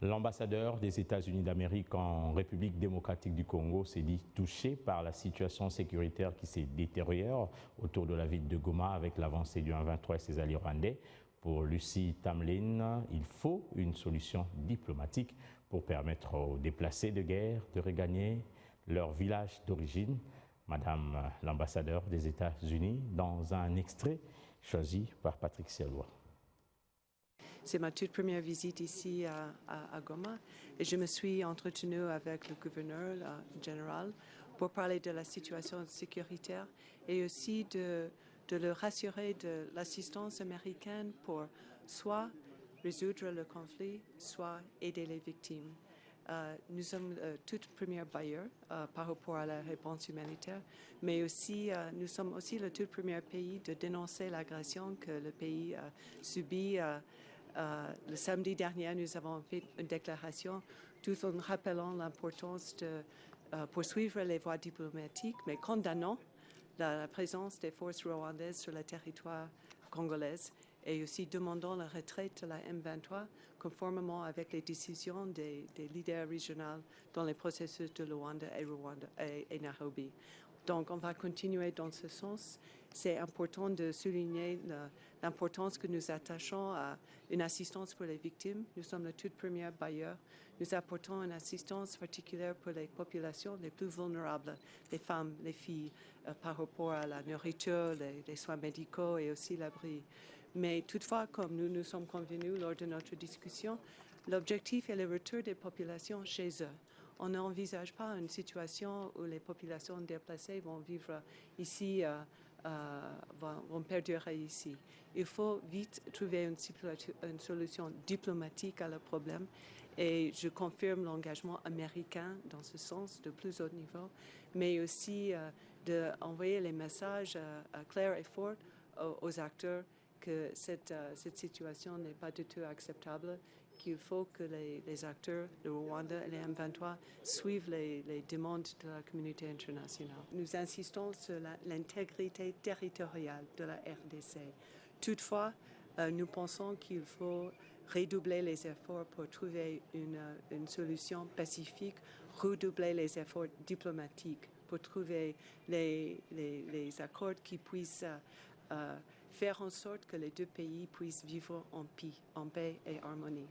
L'ambassadeur des États-Unis d'Amérique en République démocratique du Congo s'est dit touché par la situation sécuritaire qui s'est détériore autour de la ville de Goma avec l'avancée du 1-23 et ses alliés rwandais. Pour Lucie Tamlin, il faut une solution diplomatique pour permettre aux déplacés de guerre de regagner leur village d'origine. Madame l'ambassadeur des États-Unis dans un extrait choisi par Patrick Sialois. C'est ma toute première visite ici à Goma et je me suis entretenue avec le gouverneur général pour parler de la situation sécuritaire et aussi de le rassurer de l'assistance américaine pour soit résoudre le conflit, soit aider les victimes. Nous sommes tout premier bailleur par rapport à la réponse humanitaire, mais aussi nous sommes aussi le tout premier pays de dénoncer l'agression que le pays subit. Le samedi dernier, nous avons fait une déclaration tout en rappelant l'importance de poursuivre les voies diplomatiques, mais condamnant la présence des forces rwandaises sur le territoire congolais et aussi demandant la retraite de la M23 conformément avec les décisions des leaders régionaux dans les processus de Luanda et Nairobi. Donc, on va continuer dans ce sens. C'est important de souligner l'importance que nous attachons à une assistance pour les victimes. Nous sommes le tout premier bailleur. Nous apportons une assistance particulière pour les populations les plus vulnérables, les femmes, les filles, par rapport à la nourriture, les soins médicaux et aussi l'abri. Mais toutefois, comme nous nous sommes convenus lors de notre discussion, l'objectif est le retour des populations chez eux. On n'envisage pas une situation où les populations déplacées vont vivre ici, vont perdurer ici. Il faut vite trouver une solution diplomatique à le problème et je confirme l'engagement américain dans ce sens de plus haut niveau, mais aussi d'envoyer les messages clairs et forts aux acteurs que cette situation n'est pas du tout acceptable, qu'il faut que les acteurs de Rwanda et les M23 suivent les demandes de la communauté internationale. Nous insistons sur l'intégrité territoriale de la RDC. Toutefois, nous pensons qu'il faut redoubler les efforts pour trouver une solution pacifique, redoubler les efforts diplomatiques pour trouver les accords qui puissent faire en sorte que les deux pays puissent vivre en paix et harmonie.